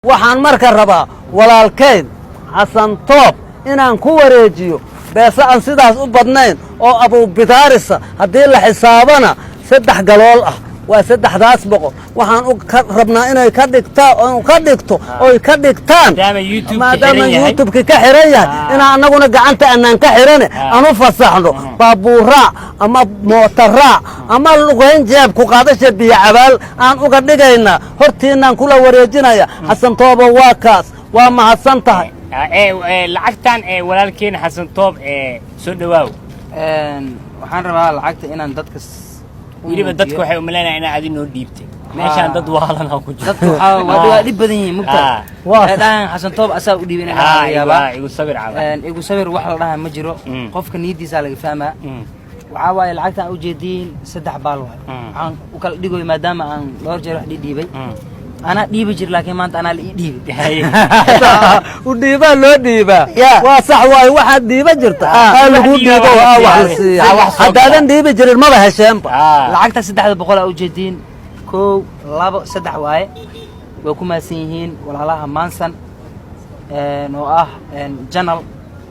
waxaan marka rabaa walaalkeed xasan toob inaan ku wareejiyo beesa aan sidaas u badnayn oo Abu Bidaarisa haddii la xisaabana 3 galool ah waa 3daas boqol waxaan u rabnaa inay ka dhigto oo ka dhigtaan maadaama YouTube ka xiran yahay inaan anaguna gacanta aanan ka xirane aan u fasaxno baabuura ama mootara ama luqayn jeeb ku qaadasha biyo cabaal aan uga dhigayna hortiinaan kula wareejinaya xasan toob waa kaas waa mahadsan tahay lacagtan walaalkeen xasan toob soo dhawaaw waxaan rabaa lacagta inaan dadka weliba dadku waxay u maleynayaan in aad inoo dhiibtay meeshaan dad waalana ku jiro dadku waa dhib badan yihiin mugtaa dhaan xasan toob asaa u dhiibin igu sabir igu sabir wax la dhaha ma jiro qofka niyadiisa laga fahmaa waxaa waaye lacagta aan u jeediin 3 baal waay waxaan u kala dhigoy maadaama aan dhowr jeer wax dhiibay أنا ديبي جر لكن ما أنت أنا ديبي وديبا لو ديبا وصح واي واحد ديبا جرت قالوا ديبا وحسي هذا ديبي جر ما بها شيء لعقت 3 بقول أوجدين كو لابو 3 واي وكما سينهين ولا لها مانسن نواه جنرال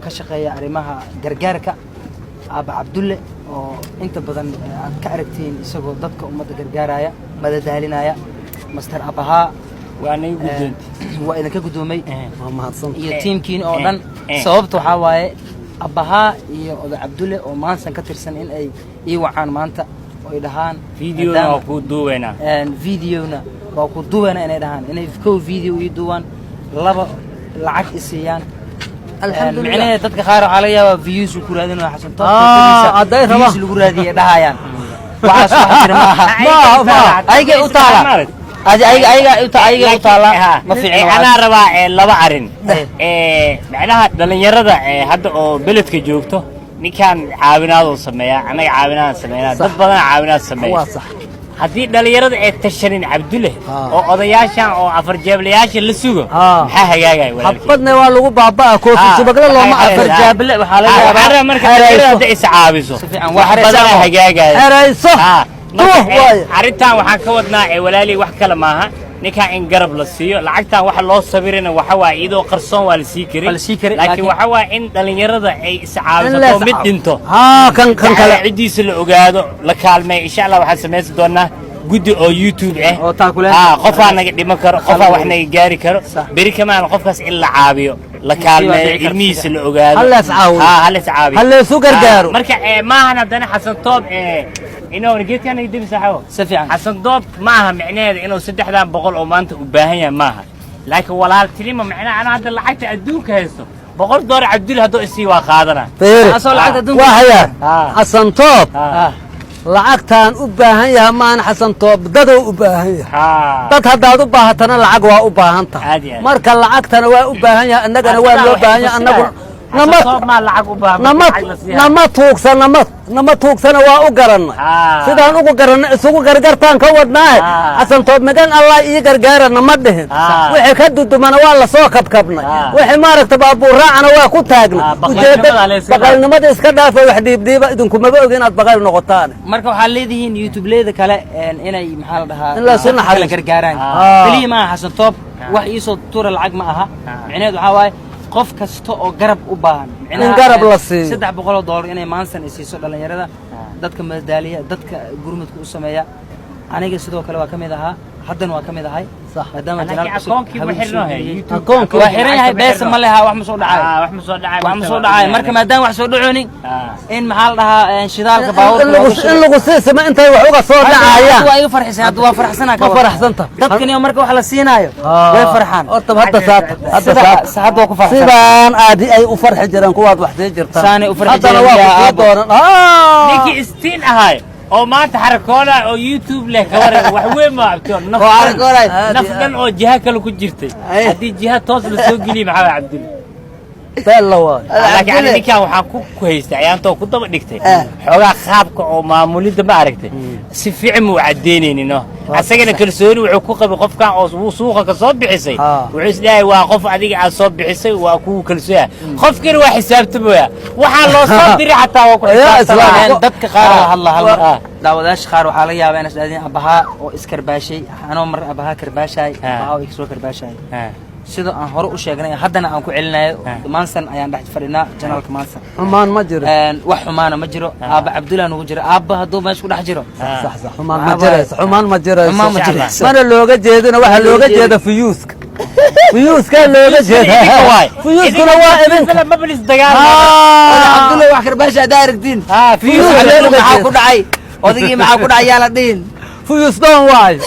كشقية أرمها جرجاركا أبا عبد الله أنت بدن كأركتين يسقوا ضدك أمة جرجارايا ماذا دهلنايا مستر أبها وإذا كقدومي يتيم كين أولاً صوبته حواي أبها يا عبد الله ومان سن كتر سن إن أي وعان مانتا ويدهان فيديونا وكودونا فيديونا وكودونا إن يدهان إن يفكوا فيديو يدوان لبا لعك إسيان الحمد لله معناه تدك خير عليا فيوز وكرادين وحسن طب فيوز الكرادية دهايان وعاش واحد ما أيجي أطالع أيجي أطالع ما في أنا ربع لبع عرين معناها دلنيرة هذا بلد كجوكته نكان عاونات وسميا أنا عاونات سمينا ضبنا عاونات سميا هذه دلنيرة تشرين عبد الله أو ضياشان أو عفر جبلياش اللي سوقه ها جاي حبضنا والله بابا كوفي سبقنا الله ما عفر جبل وحاليا أنا مركز دلنيرة إسعابيسه وحبضنا جاي رئيسه عرفتها وحكودنا ولالي وحكلا معها نكا إن قرب للسيو لعقتها واحد الله صبرنا وحوا إيده قرصون والسيكري لكن وحوا إن دلنيرة أي إسعابيسه مدينته كان كلا عديس الأوجاد لكالمة إن شاء الله واحد سمعت دونا جودي أو يوتيوب قفا نقدر مكر قفا وإحنا يجاري كرو بري كمان قفاس إلا عابيو لكالمة الميس الأوجاد هلا سعاوي هلا سعاوي هلا سكر جارو مركا ما هنا بدنا حسن طوب إنه رجيت أنا يدي مسحوه حسن طوب معها معناه إنه 3 بقول أمانته وباهية معها لكن ولا التليمة معناه أنا هذا اللي حتى أدوك هيسو بقول دور عبد الله هذا السيوا خاضنا أصل وهي حسن طوب lacagtaan u baahan yahay maan xasan toob dad u baahan yahay dad hadaad u baahatana lacag waa u baahan tahay marka lacagtana waa u baahan yahay annagana waa loo baahan yahay annagu nama tuugsana waa u garanay sidaan ugu garanay isugu gargartaan ka wadnaa xasan toob magan allah ii gargaarana ma dhihin wixii ka dudumana waa la soo kabkabnay wixii maaragta baabuur raacana waa ku taagnay baqalnimada iska dhaafa wax dhiibdhiiba idinkuma ogin inaad baqal noqotaan marka waxaa leedihiin YouTube leeda kale inay maxaa la dhahaa in la soo naxariis gargaaraan kaliya ma xasan toob wax ii soo tuura lacag ma aha micnaheedu waxa waaye qof kasta oo garab u baahan in garab la siiyo $300 inay maansan isiiso dhalinyarada dadka madadaaliya dadka gurmadka u sameeya aniga sidoo kale waa kamid ahaa haddana waa kamid ahay maadaama akoonki waa xiran yahay beesa ma leha wax ma soo dhacay marka maadaama wax soo dhacoonin in maxaa la dhahaa shidaalka baabuurka in lagu siisama intay wax uga soo dhacayaan waa iga farxisay hadda waa farxsanaa ka farxsanta dadkani marka wax la siinaayo way farxaan horta hadda waa ku farxsan sidaan aadi ay u farxi jireen kuwaad wax sii jirtaan saani u farxi jireen ninki istiin ahay oo maanta xarakoona oo YouTube leh ka waran wax weyn ma abtoon nafdan oo jiha kale ku jirtay hadii jiha toos la soo geliyo maxaa Cabdul beelawa laakiin aniga waxaan ku haystay ayaantoo ku daba dhigtay xogaa qaabka oo maamulida ma aragtay si fiican u cadeynayno asagana kalsooni wuxuu ku qabay qofkan oo suuqa ka soo bixisay wuxuu isleeyahay waa qof adiga aad soo bixisay waa ku kalsoon qofkana waa xisaabtamaya waxa loo soo diray xataa waa ku xisaabtamaya dadka qaar hadla daawadayaasha qaar waxaa laga yaabaa inaad dhahdeen abahaa oo iskarbaashay anoo mar abahaa karbaashay abahaa oo iksoo karbaashay sida aan hore u sheegnay haddana aan ku celinayo maansan ayaan dhex fadhinaa janaalka maansan xumaan ma jiro wax xumaana ma jiro aaba cabdullaah nugu jiro aaba hadduu meesha ku dhex jiro sax sax xumaan ma jirayso xumaan ma jirayso xumaan ma jirayso. mana looga jeedina waxa looga jeeda fuyuuska fuyuuska looga jeeda fuyuuskuna waa idinka mablis dagaal cabdullaah wax karbaasha haddaa aragtiin fiyuus maxaa ku dhacay odaygii maxaa ku dhacay yaa la dhihin fuyuus doon waayo